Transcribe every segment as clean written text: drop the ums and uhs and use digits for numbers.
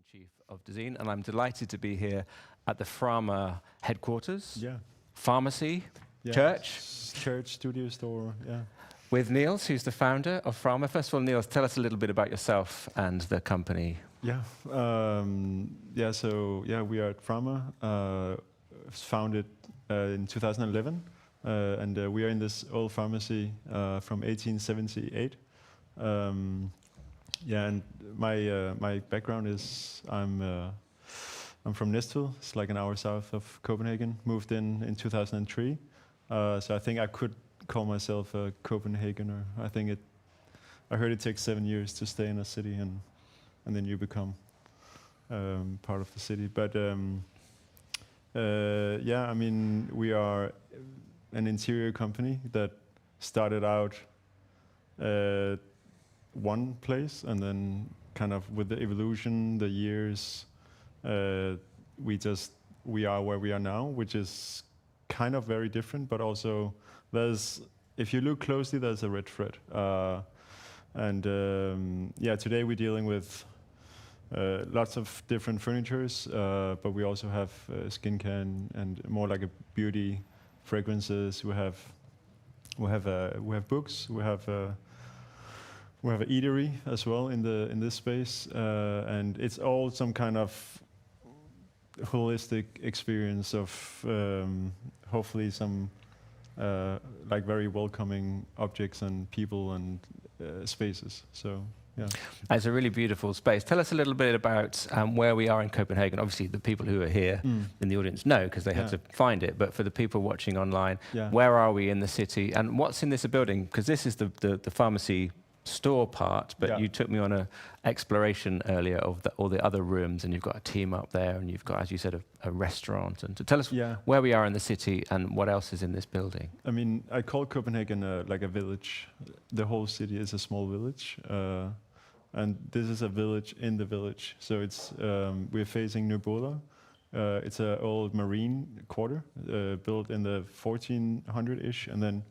editor-in-chief of Dezeen, and I'm delighted to be here at the Frama headquarters. Yeah. Pharmacy, Yeah. church. Church, studio store, yeah. With Niels, who's the founder of Frama. First of all, Niels, tell us a little bit about yourself and the company. Yeah. We are at Frama, founded in 2011, and we are in this old pharmacy from 1878. And my background is I'm from Næstved. It's like an hour south of Copenhagen. Moved in 2003. So I think I could call myself a Copenhagener. I heard it takes 7 years to stay in a city, and then you become part of the city. But we are an interior company that started out one place, and then kind of with the evolution, the years, we are where we are now, which is kind of very different, but also if you look closely, there's a red thread. Today we're dealing with lots of different furnitures, but we also have skincare and more like a beauty, fragrances. We have books. We have an eatery as well in this space, and it's all some kind of holistic experience of hopefully some like very welcoming objects and people and spaces. So. Yeah. It's a really beautiful space. Tell us a little bit about where we are in Copenhagen. Obviously, the people who are here in the audience know because they had to find it. But for the people watching online, where are we in the city and what's in this building? Because this is the pharmacy store part, but you took me on an exploration earlier of all the other rooms, and you've got a team up there, and you've got, as you said, a restaurant. And to tell us where we are in the city and what else is in this building. I mean, I call Copenhagen like a village. The whole city is a small village, and this is a village in the village. So it's we're facing Nyboder. It's an old marine quarter built in the 1400-ish, and then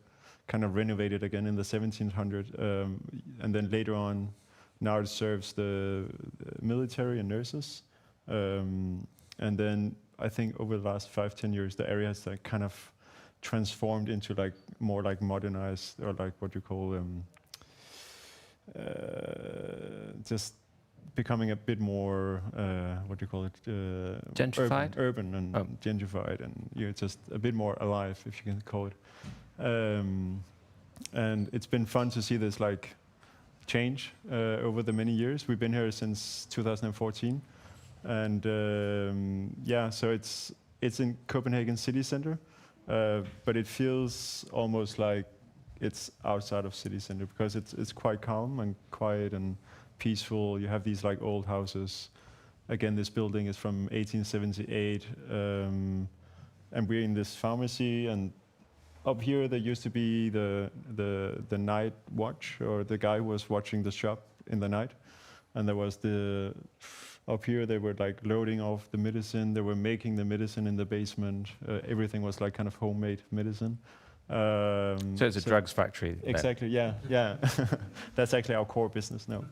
kind of renovated again in the 1700, and then later on, now it serves the military and nurses. And then I think over the last 5-10 years, the area has like kind of transformed into like more like modernized, or like what you call just becoming a bit more what do you call it? Gentrified, urban and gentrified, and you're just a bit more alive, if you can call it. And it's been fun to see this like change over the many years. We've been here since 2014, and so it's in Copenhagen city center, but it feels almost like it's outside of city center because it's quite calm and quiet and peaceful. You have these like old houses. Again, this building is from 1878, and we're in this pharmacy, and up here there used to be the night watch, or the guy who was watching the shop in the night, and there was up here they were like loading off the medicine. They were making the medicine in the basement. Everything was like kind of homemade medicine. So it's a drugs factory. Exactly. Yeah. That's actually our core business now.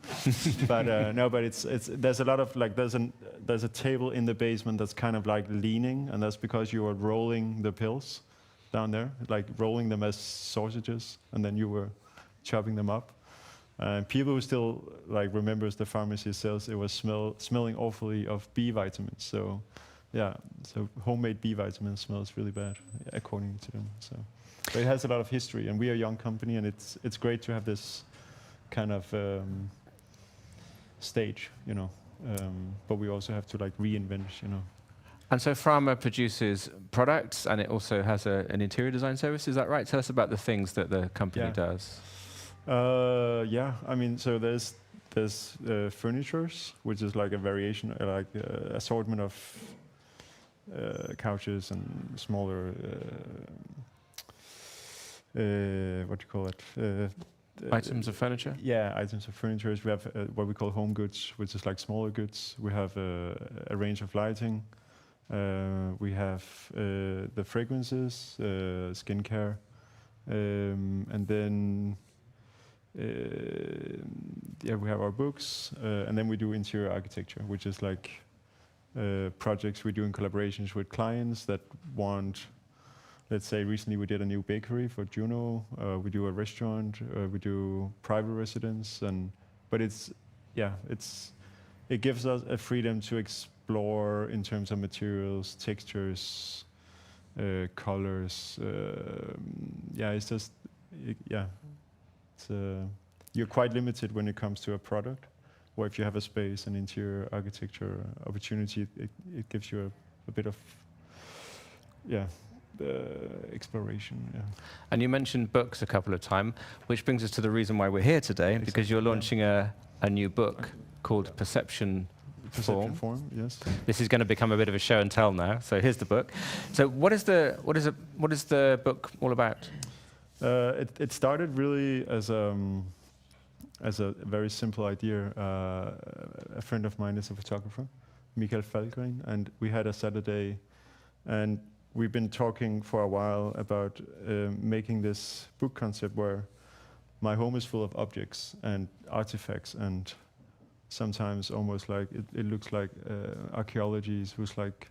But there's a lot of like there's a table in the basement that's kind of like leaning, and that's because you are rolling the pills down there, like rolling them as sausages, and then you were chopping them up. And people who still like remembers the pharmacy sales, it was smelling awfully of B vitamins. So homemade B vitamins smells really bad, according to them. So, but it has a lot of history, and we are a young company, and it's great to have this kind of stage, but we also have to like reinvent, And so Frama produces products, and it also has an interior design service. Is that right? Tell us about the things that the company does. I mean, so there's furnitures, which is like a variation, like assortment of couches and smaller, what do you call it? Items of furniture? Yeah, items of furniture. We have what we call home goods, which is like smaller goods. We have a range of lighting. We have the fragrances, skincare, and then yeah, we have our books, and then we do interior architecture, which is like projects we do in collaborations with clients that want. Let's say recently we did a new bakery for Juno. We do a restaurant. We do private residence, but it gives us a freedom to explore in terms of materials, textures, colors. You're quite limited when it comes to a product, or if you have a space, an interior architecture opportunity, it gives you a bit of exploration. Yeah. And you mentioned books a couple of times, which brings us to the reason why we're here today, exactly, because you're launching a new book called Perception Form. Yes. This is going to become a bit of a show and tell now. So here's the book. So what is the book all about? It started really as a very simple idea. A friend of mine is a photographer, Michael Falgren, and we had a Saturday, and we've been talking for a while about making this book concept where my home is full of objects and artifacts, and sometimes almost like it looks like archaeology who's like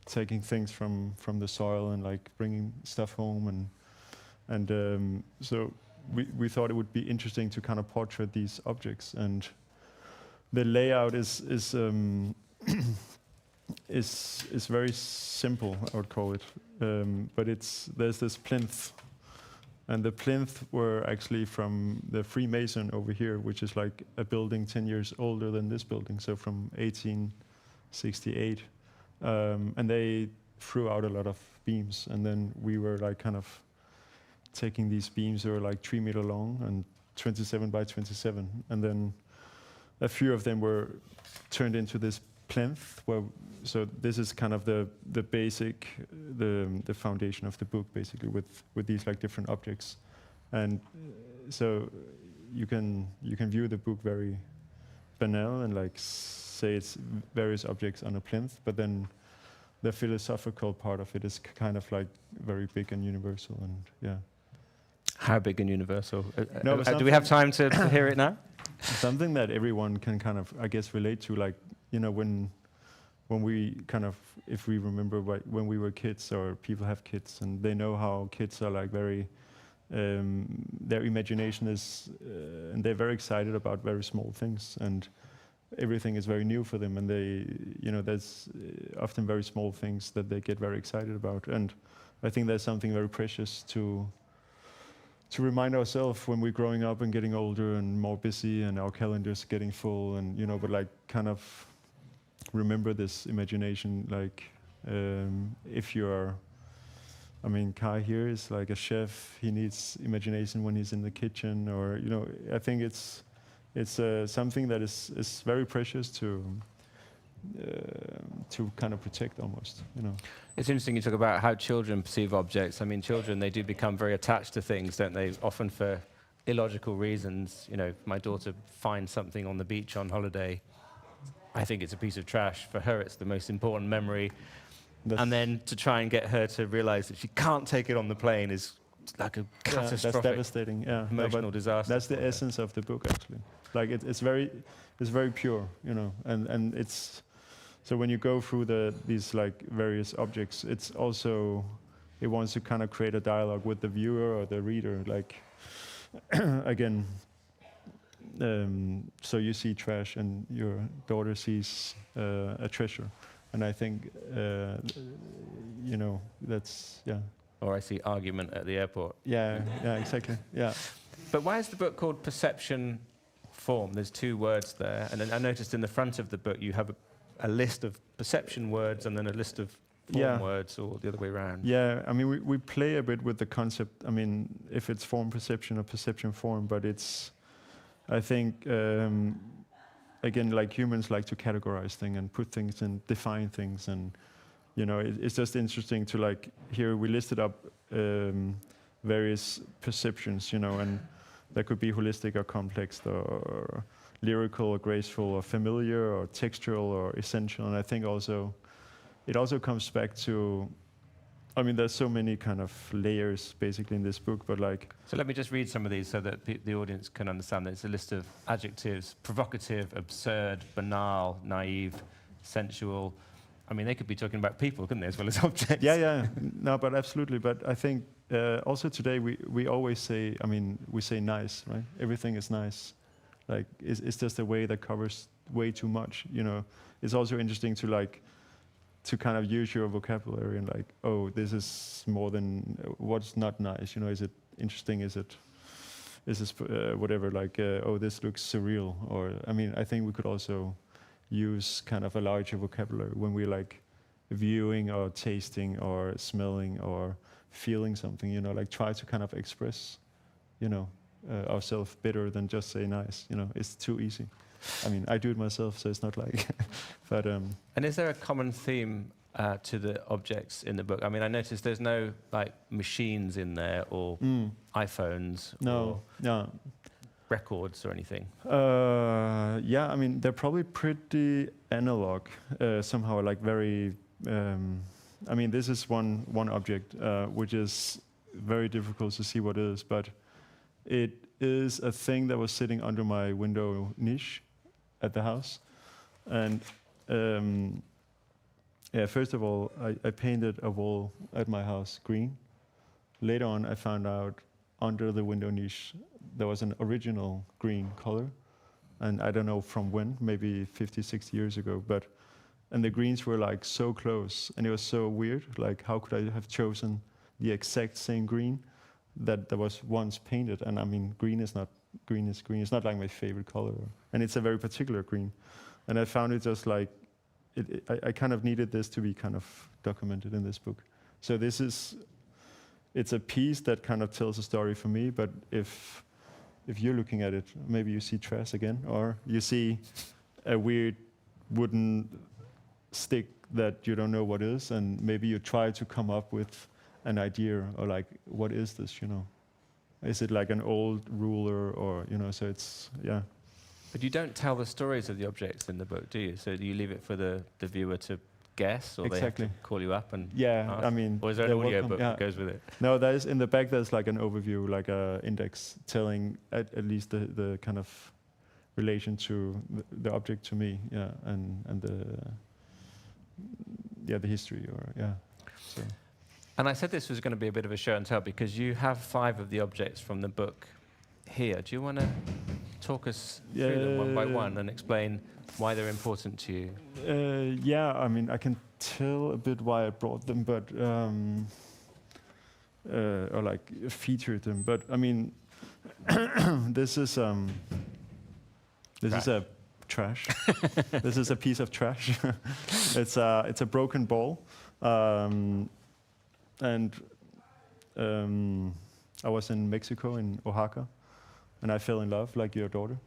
taking things from the soil and like bringing stuff home, and so we thought it would be interesting to kind of portrait these objects, and the layout is very simple, I would call it, but there's this plinth, and the plinth were actually from the Freemason over here, which is like a building 10 years older than this building, so from 1868, and they threw out a lot of beams, and then we were like kind of taking these beams that were like 3 meter long and 27 by 27, and then a few of them were turned into this plinth. So this is kind of the basic, the foundation of the book, basically, with these like different objects, and so you can view the book very banal and like say it's various objects on a plinth, but then the philosophical part of it is kind of like very big and universal, and yeah. How big and universal? No, do we have time to hear it now? Something that everyone can kind of, I guess, relate to, like, you know, when we kind of, if we remember when we were kids, or people have kids and they know how kids are like very, their imagination is, and they're very excited about very small things, and everything is very new for them, and they, you know, there's often very small things that they get very excited about, and I think there's something very precious to remind ourselves when we're growing up and getting older and more busy and our calendars getting full, and, you know, but like kind of remember this imagination, like if you're, I mean, Kai here is like a chef, he needs imagination when he's in the kitchen, or, you know, I think it's something that is very precious to kind of protect almost, you know. It's interesting you talk about how children perceive objects. I mean, children, they do become very attached to things, don't they? Often for illogical reasons. You know, if my daughter finds something on the beach on holiday, I think it's a piece of trash. For her, it's the most important memory. And then to try and get her to realize that she can't take it on the plane is like a catastrophic, that's devastating. Yeah, emotional disaster. That's the essence of the book, actually. Like it's very pure, you know, and it's. So when you go through these like various objects, it's also, it wants to kind of create a dialogue with the viewer or the reader, like again, so you see trash and your daughter sees a treasure, and I think you know, that's, yeah. Or I see argument at the airport. Yeah, exactly. Yeah. But why is the book called Perception Form? There's 2 words there, and then I noticed in the front of the book you have a list of perception words and then a list of form words, or the other way around. Yeah, I mean, we play a bit with the concept. I mean, if it's form perception or perception form, but it's, I think, again, like humans like to categorize things and put things and define things, and, you know, it's just interesting to, like, here we listed up various perceptions, you know, and that could be holistic or complex, or lyrical or graceful or familiar or textural or essential, and I think also it also comes back to I mean, there's so many kind of layers basically in this book, but like. So let me just read some of these so that the audience can understand that it's a list of adjectives: provocative, absurd, banal, naive, sensual. I mean, they could be talking about people, couldn't they, as well as objects? Yeah. No, but absolutely. But I think also today we always say, I mean, we say nice, right? Everything is nice. Like, it's just a way that covers way too much, you know. It's also interesting to like, to kind of use your vocabulary and like, oh, this is more than what's not nice, you know. Is it interesting? Is this whatever? Like, oh, this looks surreal. Or I mean, I think we could also use kind of a larger vocabulary when we're like viewing or tasting or smelling or feeling something, you know. Like try to kind of express, you know, ourselves better than just say nice. You know, it's too easy. I mean, I do it myself, so it's not like. But. And is there a common theme to the objects in the book? I mean, I noticed there's no like machines in there or iPhones. No. Records or anything. Yeah, I mean, they're probably pretty analog somehow. Like very. I mean, this is one object which is very difficult to see what it is, but it is a thing that was sitting under my window niche at the house. And first of all, I painted a wall at my house green. Later on, I found out under the window niche there was an original green color. And I don't know from when, maybe 50, 60 years ago. And the greens were like so close, and it was so weird. Like, how could I have chosen the exact same green that was once painted? And I mean, green is green. It's not like my favorite color, and it's a very particular green. And I found it just like, I kind of needed this to be kind of documented in this book. So it's a piece that kind of tells a story for me. But if you're looking at it, maybe you see trash again, or you see a weird wooden stick that you don't know what is, and maybe you try to come up with an idea, or like, what is this, you know? Is it like an old ruler, or, you know, so it's, yeah. But you don't tell the stories of the objects in the book, do you? So do you leave it for the viewer to guess, or exactly. They have to call you up and ask? I mean, or is there an audio book that goes with it? No, there's in the back. There's like an overview, like a index telling at least the kind of relation to the object to me, yeah, and the history, or yeah. So. And I said this was going to be a bit of a show and tell because you have 5 of the objects from the book here. Do you want to talk us through them one by one and explain why they're important to you? Yeah, I mean, I can tell a bit why I brought them, but or like featured them. But I mean, this is a trash. This is a piece of trash. It's a broken ball, and I was in Mexico, in Oaxaca, and I fell in love, like your daughter,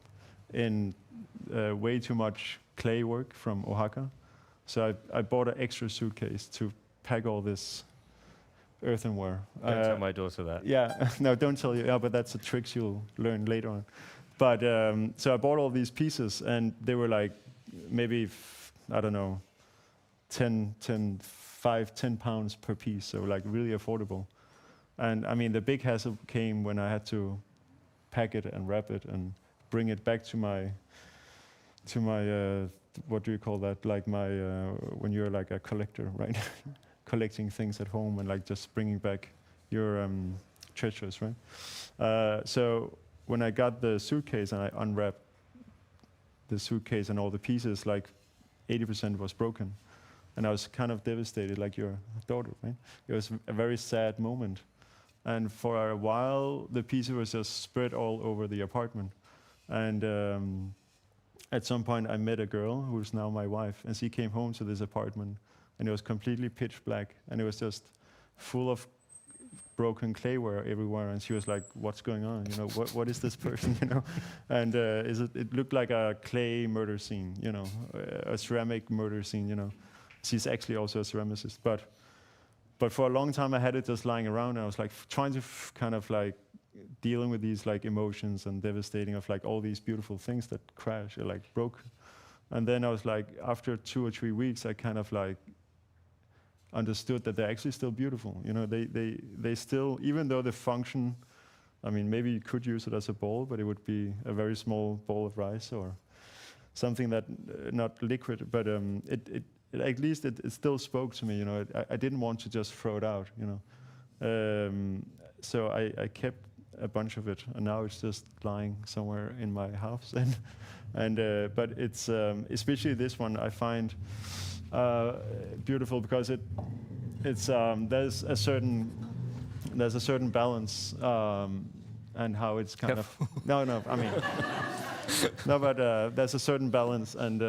in way too much clay work from Oaxaca. So I bought an extra suitcase to pack all this earthenware. Don't tell my daughter that. Yeah, no, don't tell you. Yeah, but that's a trick you'll learn later on. But so I bought all these pieces, and they were like maybe, I don't know, 10 pounds per piece, so like really affordable. And I mean, the big hassle came when I had to pack it and wrap it and bring it back to my what do you call that? Like my when you're like a collector, right? Collecting things at home and like just bringing back your treasures, right? So when I got the suitcase and I unwrapped the suitcase and all the pieces, like 80% was broken. And I was kind of devastated, like your daughter, right? It was a very sad moment. And for a while, the pieces were just spread all over the apartment. And at some point, I met a girl who's now my wife, and she came home to this apartment, and it was completely pitch black, and it was just full of broken clayware everywhere. And she was like, "What's going on? You know, what is this person? You know?" And it looked like a clay murder scene, you know, a ceramic murder scene, you know. She's actually also a ceramicist, but for a long time I had it just lying around, and I was like trying to kind of like dealing with these like emotions and devastating of like all these beautiful things that crashed or like broke. And then I was like, after 2 or 3 weeks, I kind of like understood that they're actually still beautiful. You know, they still, even though the function, I mean, maybe you could use it as a ball, but it would be a very small ball of rice or something that not liquid, but it at least it still spoke to me. You know, I didn't want to just throw it out. You know, so I kept a bunch of it, and now it's just lying somewhere in my house. And but it's especially this one I find beautiful because it's there's a certain balance and how it's kind of no I mean no, but there's a certain balance and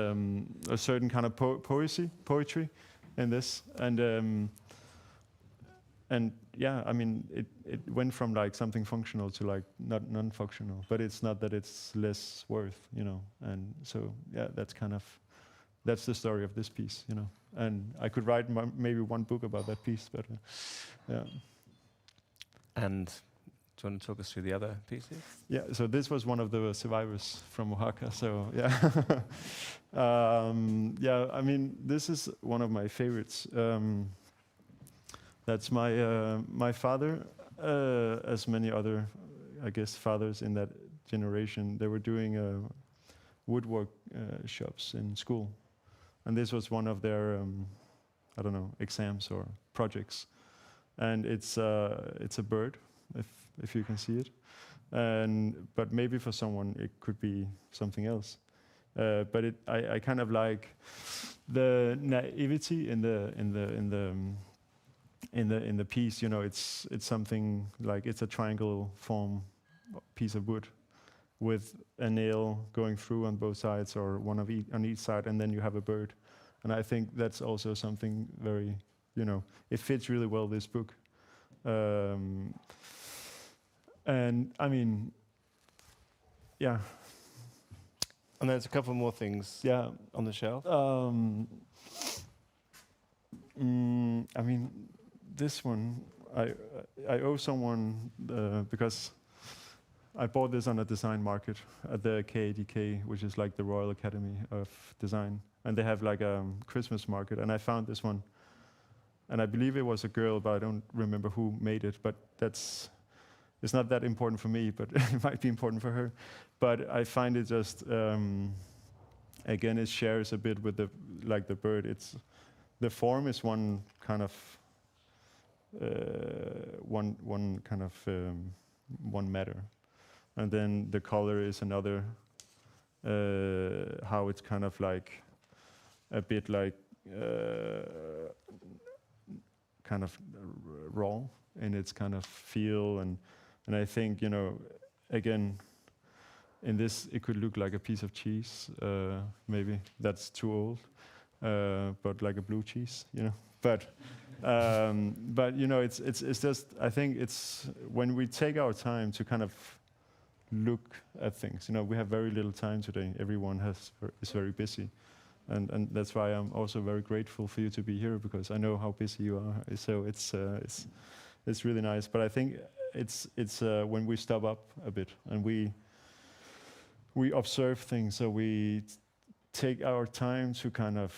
a certain kind of poetry in this, and yeah, I mean it went from like something functional to like not non-functional, but it's not that it's less worth, you know, and so yeah, that's the story of this piece, you know, and I could write maybe one book about that piece, but yeah. And do you want to talk us through the other pieces? Yeah, so this was one of the survivors from Oaxaca. So yeah, yeah. I mean, this is one of my favorites. That's my father, as many other, I guess, fathers in that generation. They were doing woodwork shops in school, and this was one of their, I don't know, exams or projects. And it's a bird, if you can see it, but maybe for someone it could be something else. But I kind of like the naivety in the piece. You know, it's something like it's a triangle form piece of wood with a nail going through on both sides, or one on each side, and then you have a bird. And I think that's also something very, you know, it fits really well this book. And I mean, yeah. And there's a couple more things on the shelf. I mean, this one, I owe someone because I bought this on a design market at the KADK, which is like the Royal Academy of Design. And they have like a Christmas market, and I found this one. And I believe it was a girl, but I don't remember who made it. But it's not that important for me, but it might be important for her. But I find it just, again, it shares a bit with the bird. The form is one kind of one matter, and then the color is another. How it's kind of like a bit like kind of raw in its kind of feel, and I think, you know, again, in this it could look like a piece of cheese. Maybe that's too old, but like a blue cheese, you know. But you know, it's just, I think it's when we take our time to kind of look at things. You know, we have very little time today. Everyone is very busy. And that's why I'm also very grateful for you to be here, because I know how busy you are. So it's really nice. But I think it's when we stop up a bit and we observe things. So we take our time to kind of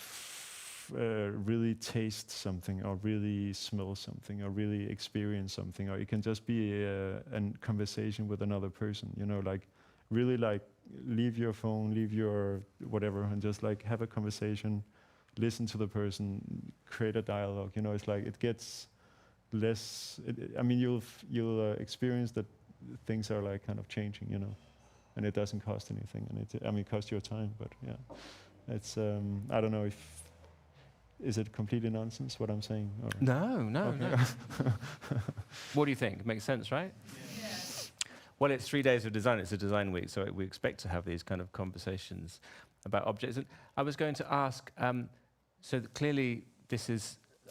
really taste something, or really smell something, or really experience something, or it can just be a conversation with another person. You know, like really like leave your phone, leave your whatever, and just like have a conversation, listen to the person, create a dialogue. You know, it's like it gets less. I mean, you'll experience that things are like kind of changing. You know, and it doesn't cost anything, and it costs your time. But yeah, it's I don't know if. Is it completely nonsense what I'm saying? Or? No. What do you think? Makes sense, right? Yeah. Well, it's 3 days of design. It's a design week, so we expect to have these kind of conversations about objects. And I was going to ask, so clearly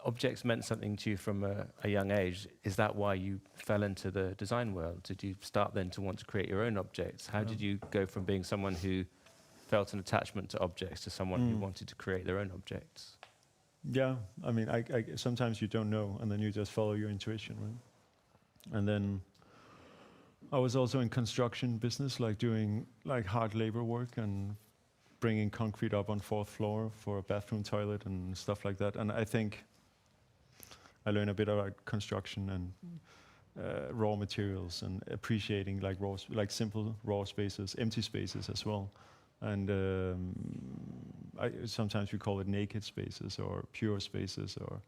objects meant something to you from a young age. Is that why you fell into the design world? Did you start then to want to create your own objects? How did you go from being someone who felt an attachment to objects to someone who wanted to create their own objects? Yeah, I mean, I sometimes you don't know, and then you just follow your intuition, right? And then I was also in construction business, like doing like hard labor work and bringing concrete up on 4th floor for a bathroom toilet and stuff like that. And I think I learn a bit about construction and raw materials and appreciating like simple raw spaces, empty spaces as well. And sometimes we call it naked spaces or pure spaces, or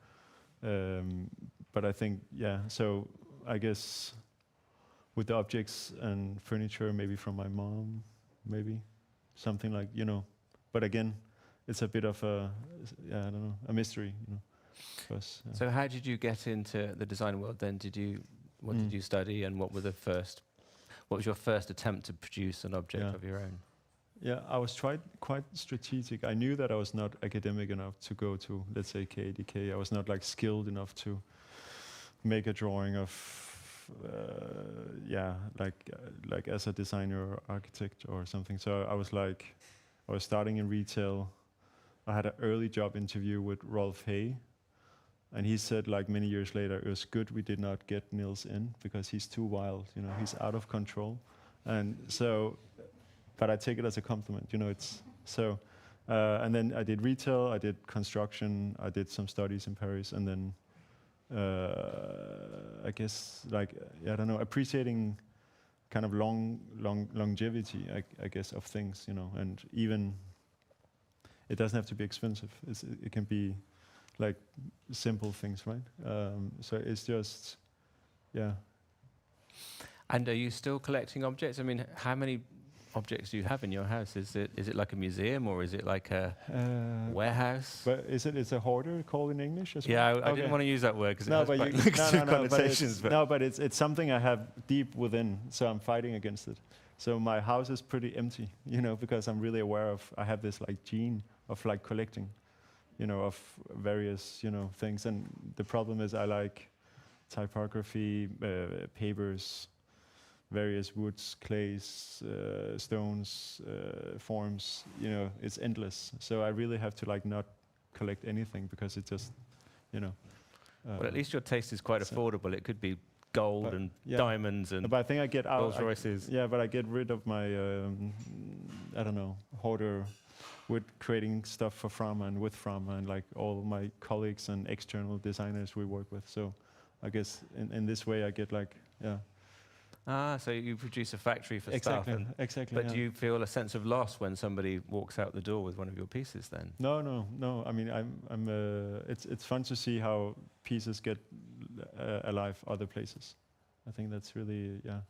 but I think, yeah, so I guess with the objects and furniture, maybe from my mom, maybe something like, but again, it's a bit of a, I don't know, a mystery, 'cause, So how did you get into the design world then? What did you study, and what was your first attempt to produce an object of your own? Yeah, I was quite strategic. I knew that I was not academic enough to go to, let's say, KDK. I was not like skilled enough to make a drawing of, like as a designer or architect or something. So I was starting in retail. I had an early job interview with Rolf Hay, and he said, like many years later, it was good we did not get Niels in because he's too wild. He's out of control, and so. But I take it as a compliment, it's so. And then I did retail, I did construction, I did some studies in Paris, and then I guess I don't know, appreciating kind of longevity, I guess, of things, and even it doesn't have to be expensive. It can be like simple things, right? So it's just, yeah. And are you still collecting objects? I mean, how many objects do you have in your house? Is it like a museum, or is it like a warehouse? But it's a hoarder called in English as well? Yeah, I didn't want to use that word because it has quite negative connotations. But it's something I have deep within, so I'm fighting against it. So my house is pretty empty, because I'm really aware of, I have this like gene of like collecting, of various, things. And the problem is I like typography, papers, various woods, clays, stones, forms, it's endless. So I really have to like not collect anything because it just, But at least your taste is quite affordable. It could be gold and diamonds and but I think I get out, Rolls Royces. But I get rid of my, I don't know, hoarder with creating stuff for Frama and with Frama and like all my colleagues and external designers we work with. So I guess in this way I get like, so you produce a factory for stuff. Exactly. But do you feel a sense of loss when somebody walks out the door with one of your pieces then? No. I mean, it's fun to see how pieces get alive other places. I think that's really, I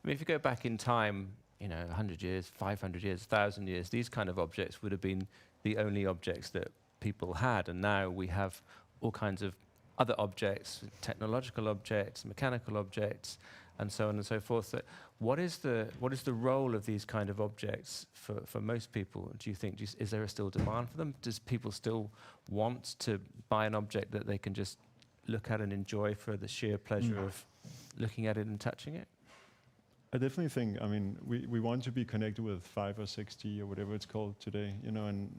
mean, if you go back in time, 100 years, 500 years, 1,000 years, these kind of objects would have been the only objects that people had. And now we have all kinds of other objects, technological objects, mechanical objects, and so on and so forth. So what is the role of these kind of objects for most people, do you think? Is there still demand for them? Does people still want to buy an object that they can just look at and enjoy for the sheer pleasure of looking at it and touching it? I definitely think, I mean, we want to be connected with 5 or 6G or whatever it's called today, and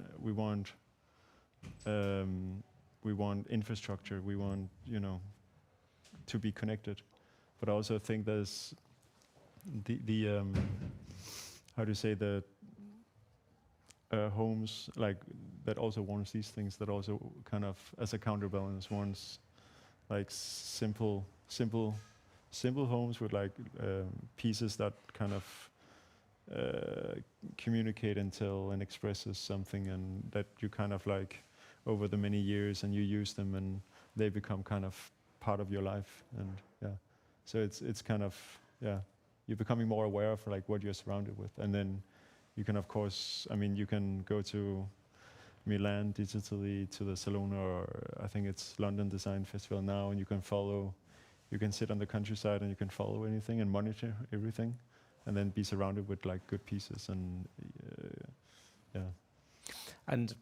we want infrastructure, we want, to be connected. But I also think there's the how do you say, the homes like that also wants these things, that also kind of as a counterbalance wants like simple homes with like pieces that kind of communicate and tell and expresses something, and that you kind of like over the many years and you use them and they become kind of part of your life. And so it's kind of, you're becoming more aware of like what you're surrounded with. And then you can, of course, I mean, you can go to Milan digitally, to the Salon, or I think it's London Design Festival now, and you can sit on the countryside and you can follow anything and monitor everything, and then be surrounded with like good pieces. And And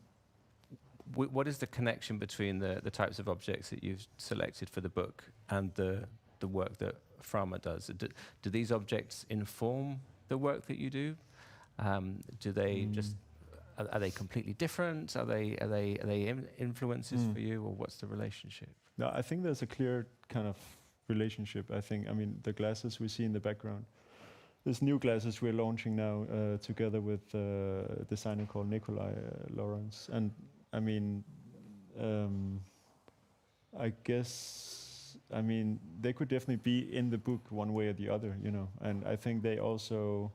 what is the connection between the types of objects that you've selected for the book and the work that Frama does? Do these objects inform the work that you do? Do they just are they completely different? Are they influences for you, or what's the relationship? No, I think there's a clear kind of relationship. I mean, the glasses we see in the background. There's new glasses we're launching now together with a designer called Nikolai Lawrence. And I mean, I guess, I mean, they could definitely be in the book one way or the other, you know. And I think they also,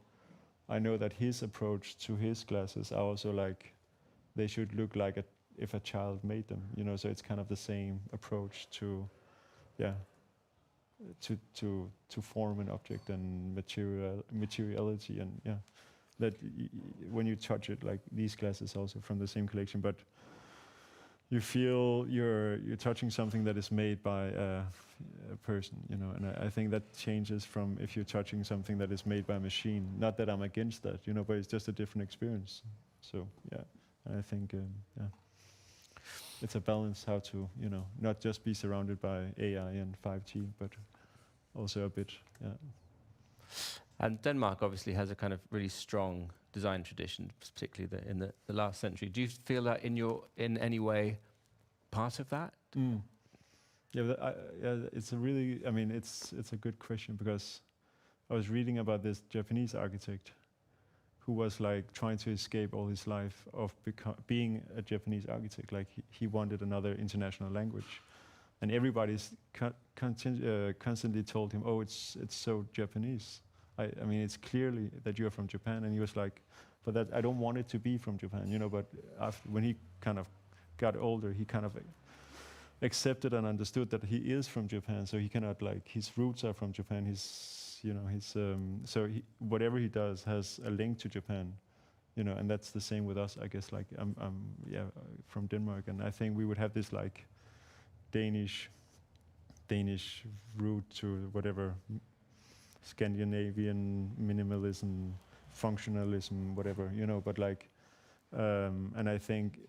I know that his approach to his glasses are also like, they should look like if a child made them, you know. So it's kind of the same approach to, yeah, to form an object and materiality, and yeah, that when you touch it, like these glasses also from the same collection, but you feel you're touching something that is made by a person, you know. And I think that changes from if you're touching something that is made by a machine. Not that I'm against that, you know, but it's just a different experience. So yeah, and I think yeah, it's a balance how to, you know, not just be surrounded by AI and 5G, but also a bit, yeah. And Denmark obviously has a kind of really strong design tradition, particularly in the last century. Do you feel that in any way part of that? Mm. Yeah, yeah, it's a really, I mean, it's a good question, because I was reading about this Japanese architect who was like trying to escape all his life of being a Japanese architect. Like he wanted another international language, and everybody's constantly told him, "Oh, it's so Japanese. I mean, it's clearly that you're from Japan." And he was like, "But that I don't want it to be from Japan, you know." But when he kind of got older, he kind of accepted and understood that he is from Japan. So he cannot, like, his roots are from Japan. You know, so whatever he does has a link to Japan, you know. And that's the same with us, I guess. Like I'm from Denmark, and I think we would have this like Danish route to whatever Scandinavian minimalism, functionalism, whatever, you know. But like, and I think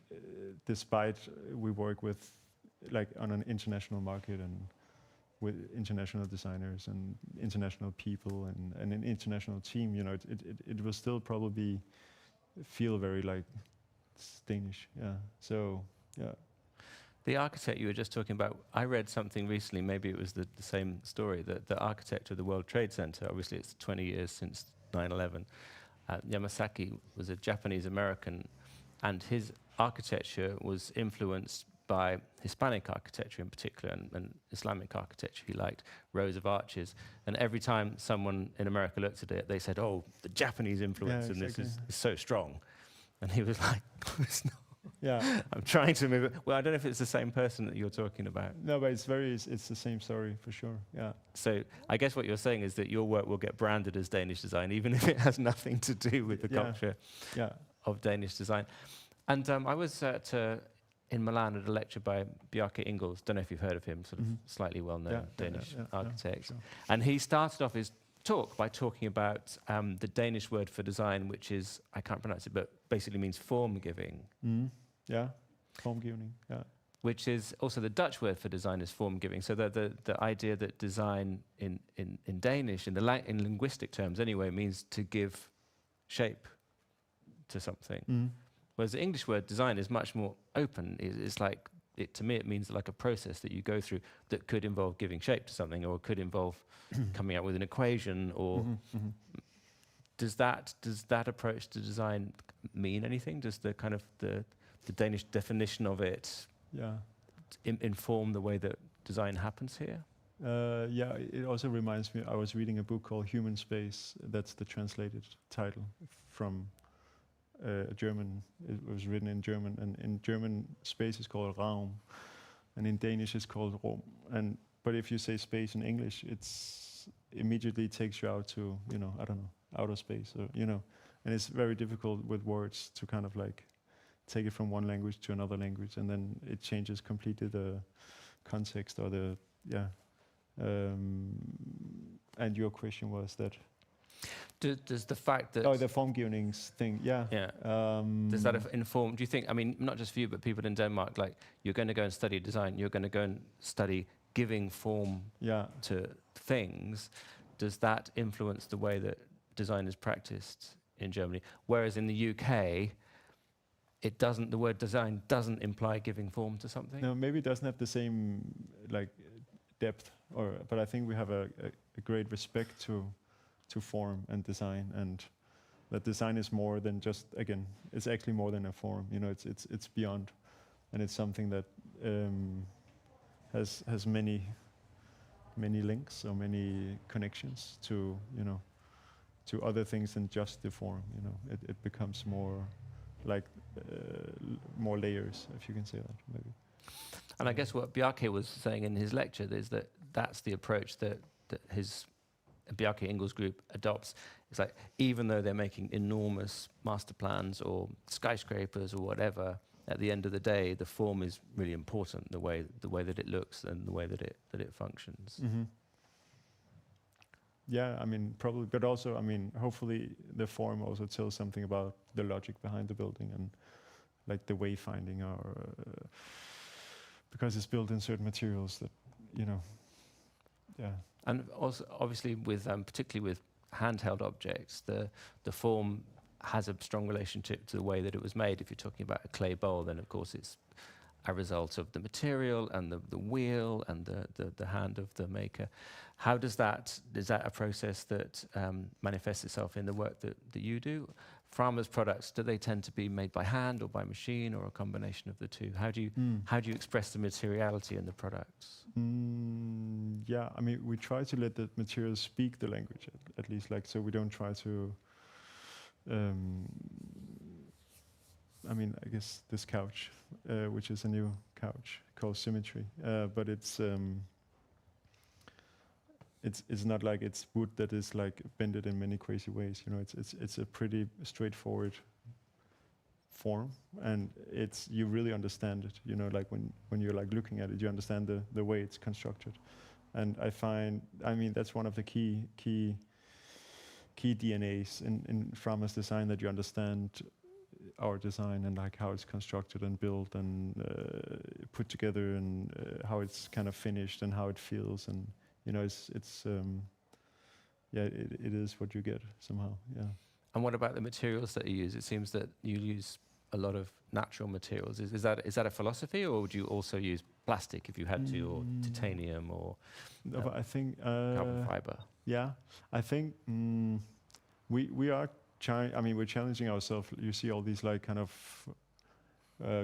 despite we work with like on an international market and with international designers and international people and an international team, you know, it will still probably feel very like Danish. Yeah. So yeah. The architect you were just talking about, I read something recently, maybe it was the same story, that the architect of the World Trade Center, obviously it's 20 years since 9/11, Yamasaki was a Japanese American, and his architecture was influenced by Hispanic architecture in particular, and Islamic architecture he liked, rows of arches. And every time someone in America looked at it, they said, "Oh, the Japanese influence in this is so strong." And he was like, "It's not. Yeah, I'm trying to move it." Well, I don't know if it's the same person that you're talking about. No, but it's the same story for sure. Yeah. So I guess what you're saying is that your work will get branded as Danish design, even if it has nothing to do with the culture of Danish design. And I was in Milan at a lecture by Bjarke Ingels. Don't know if you've heard of him, sort of slightly well-known Danish architect. Sure. And he started off his talk by talking about the Danish word for design, which is, I can't pronounce it, but basically means form giving. Yeah, formgivning. Yeah. Which is also the Dutch word for design is form giving. So the idea that design in Danish, in linguistic terms anyway, means to give shape to something. Whereas the English word design is much more open. It's like, to me, it means like a process that you go through that could involve giving shape to something, or could involve coming out with an equation, or does that approach to design mean anything? Does the kind of the Danish definition of it inform the way that design happens here? Yeah, it also reminds me, I was reading a book called Human Space. That's the translated title from German. It was written in German, and in German, space is called Raum, and in Danish it's called Rum. But if you say space in English, it's immediately takes you out to, you know, I don't know, outer space, or, you know, and it's very difficult with words to kind of like take it from one language to another language, and then it changes completely the context or the and your question was that. Does the fact that... the formgivning thing, does that inform, do you think, I mean, not just for you, but people in Denmark, like, you're going to go and study design, you're going to go and study giving form to things. Does that influence the way that design is practiced in Germany? Whereas in the UK, it doesn't, the word design doesn't imply giving form to something? No, maybe it doesn't have the same, like, depth, but I think we have a great respect to form and design, and that design is more than just, again, it's actually more than a form, you know. It's beyond, and it's something that has many links or many connections to to other things than just the form. It becomes more like more layers, if you can say that, maybe. And I guess what Bjarke was saying in his lecture is that that's the approach that his Bjarke Ingels group adopts. It's like, even though they're making enormous master plans or skyscrapers or whatever, at the end of the day, the form is really important, the way that it looks and the way that it functions. Mm-hmm. Yeah, I mean, probably, but also, I mean, hopefully the form also tells something about the logic behind the building and like the wayfinding, or because it's built in certain materials that, yeah. And also, obviously, with particularly with handheld objects, the form has a strong relationship to the way that it was made. If you're talking about a clay bowl, then of course it's a result of the material and the wheel and the hand of the maker. How does that, is that a process that manifests itself in the work that you do? Frama's products, do they tend to be made by hand or by machine or a combination of the two? How do you express the materiality in the products? Yeah, I mean, we try to let the materials speak the language, at least, like, so we don't try to I mean, I guess this couch, which is a new couch called Symmetry, but it's not like it's wood that is like bended in many crazy ways. It's a pretty straightforward form, and you really understand it. Like when you're like looking at it, you understand the way it's constructed, and I mean, that's one of the key DNAs in Frama's design, that you understand our design and like how it's constructed and built and put together, and how it's kind of finished and how it feels, and it's it is what you get somehow. Yeah. And what about the materials that you use? It seems that you use a lot of natural materials. Is that a philosophy, or would you also use plastic if you had to, or titanium, or I think carbon fiber? Yeah, I think we are. We're challenging ourselves. You see all these like kind of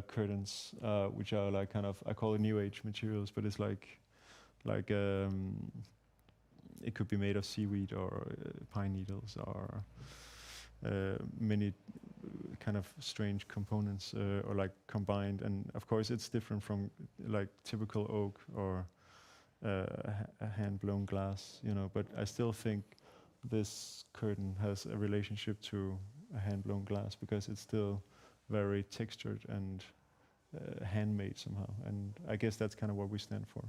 curtains, which are like kind of, I call it new age materials, but it's like it could be made of seaweed or pine needles or many kind of strange components, or like combined. And of course, it's different from like typical oak or a hand-blown glass, But I still think this curtain has a relationship to a hand-blown glass, because it's still very textured and handmade somehow. And I guess that's kind of what we stand for.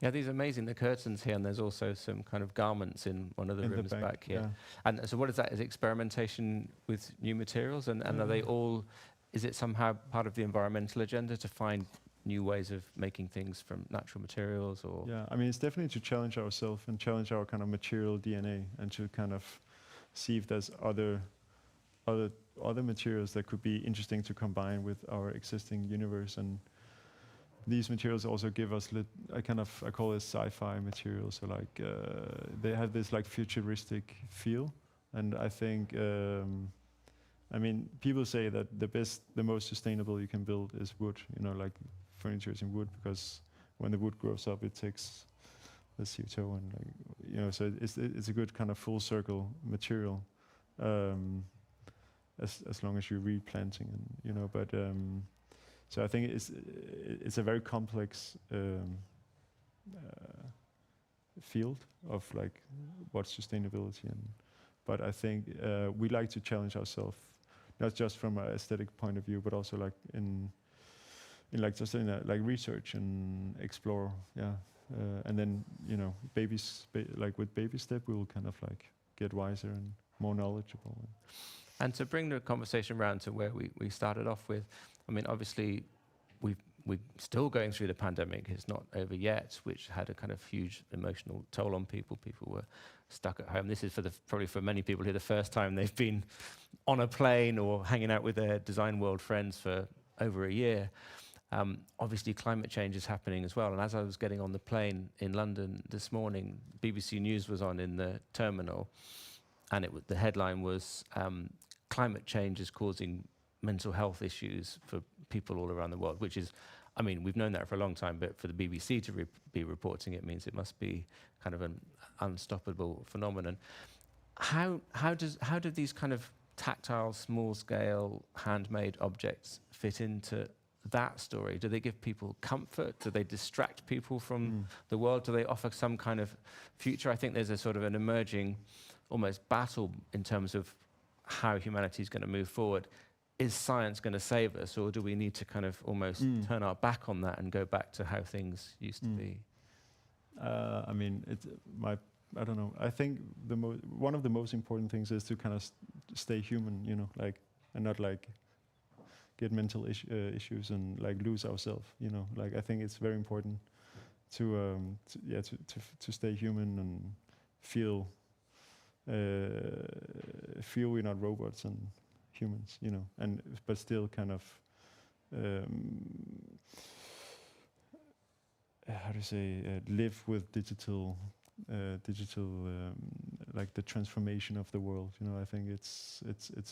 Yeah, these are amazing, the curtains here, and there's also some kind of garments in one of the rooms back here. Yeah. And so what is that? Is it experimentation with new materials? And are they all, is it somehow part of the environmental agenda to find new ways of making things from natural materials? Or Yeah, I mean, it's definitely to challenge ourselves and challenge our kind of material DNA, and to kind of see if there's other materials that could be interesting to combine with our existing universe. And these materials also give us I call it sci-fi materials. So like they have this like futuristic feel, and I think I mean, people say that the most sustainable you can build is wood. Like furniture is in wood, because when the wood grows up, it takes the CO2, and so it's a good kind of full circle material, as long as you're replanting, and but. So I think it's a very complex field of like what's sustainability, but I think we like to challenge ourselves, not just from an aesthetic point of view, but also like in like just in like research and explore, and then like with baby step, we will kind of like get wiser and more knowledgeable. And to bring the conversation around to where we started off with, I mean, obviously, we're still going through the pandemic. It's not over yet, which had a kind of huge emotional toll on people. People were stuck at home. This is probably for many people here the first time they've been on a plane or hanging out with their design world friends for over a year. Obviously, climate change is happening as well. And as I was getting on the plane in London this morning, BBC News was on in the terminal, and the headline was, climate change is causing mental health issues for people all around the world, which is, I mean, we've known that for a long time, but for the BBC to be reporting it means it must be kind of an unstoppable phenomenon. How do these kind of tactile, small-scale, handmade objects fit into that story? Do they give people comfort? Do they distract people from the world? Do they offer some kind of future? I think there's a sort of an emerging, almost battle in terms of how humanity is going to move forward. Is science going to save us, or do we need to kind of almost turn our back on that and go back to how things used to be? I mean, I don't know. I think one of the most important things is to kind of stay human, you know, like, and not like get mental issues and like lose ourselves, you know. Like, I think it's very important to stay human and feel we're not robots and humans, you know, but still kind of how to say live with digital like the transformation of the world, you know. I think it's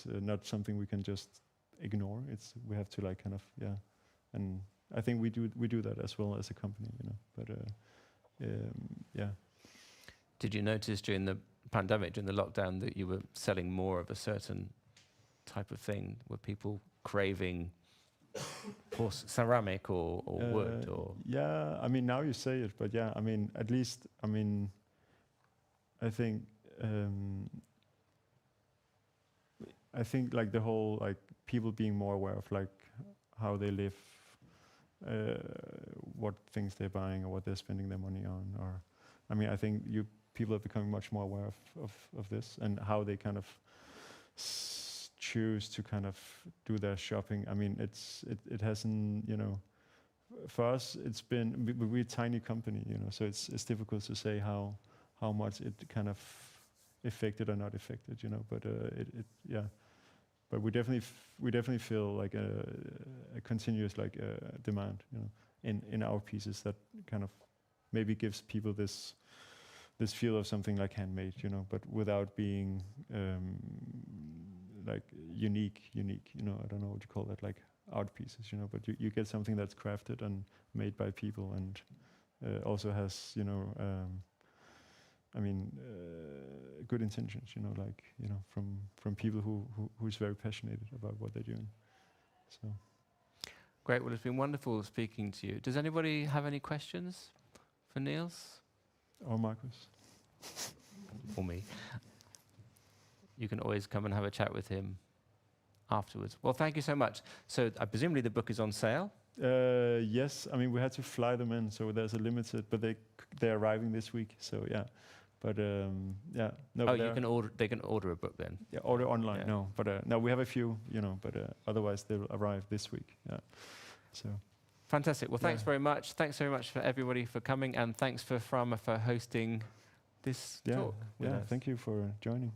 not something we can just ignore. We have to like kind of and I think we do that as well as a company, you know. But Did you notice during the pandemic, during the lockdown, that you were selling more of a certain type of thing? Were people craving ceramic or wood or? Yeah, I mean, now you say it, but yeah, I mean, at least, I mean, I think like the whole like people being more aware of like how they live, what things they're buying or what they're spending their money on, or I mean, I think people are becoming much more aware of this and how they kind of choose to kind of do their shopping. I mean, it hasn't, you know, for us it's been, we're a tiny company, you know, so it's difficult to say how much it kind of affected or not affected, you know, but but we definitely feel like a continuous like demand, you know, in our pieces that kind of maybe gives people this feel of something like handmade, you know, but without being like unique, you know, I don't know what you call that, like art pieces, you know, but you get something that's crafted and made by people and also has, you know, I mean, good intentions, you know, like, you know, from people who's very passionate about what they're doing. So. Great. Well, it's been wonderful speaking to you. Does anybody have any questions for Niels? Or Marcus? Or me. You can always come and have a chat with him afterwards. Well, thank you so much. So presumably the book is on sale? Yes. I mean, we had to fly them in, so there's a limited, but they're arriving this week, so yeah. But yeah. No, oh, they can order a book then? Yeah, order online, yeah. No. But no, we have a few, you know, but otherwise they'll arrive this week, yeah. So. Fantastic. Well, thanks very much. Thanks very much for everybody for coming, and thanks for Frama for hosting this talk. Yeah, thank you for joining.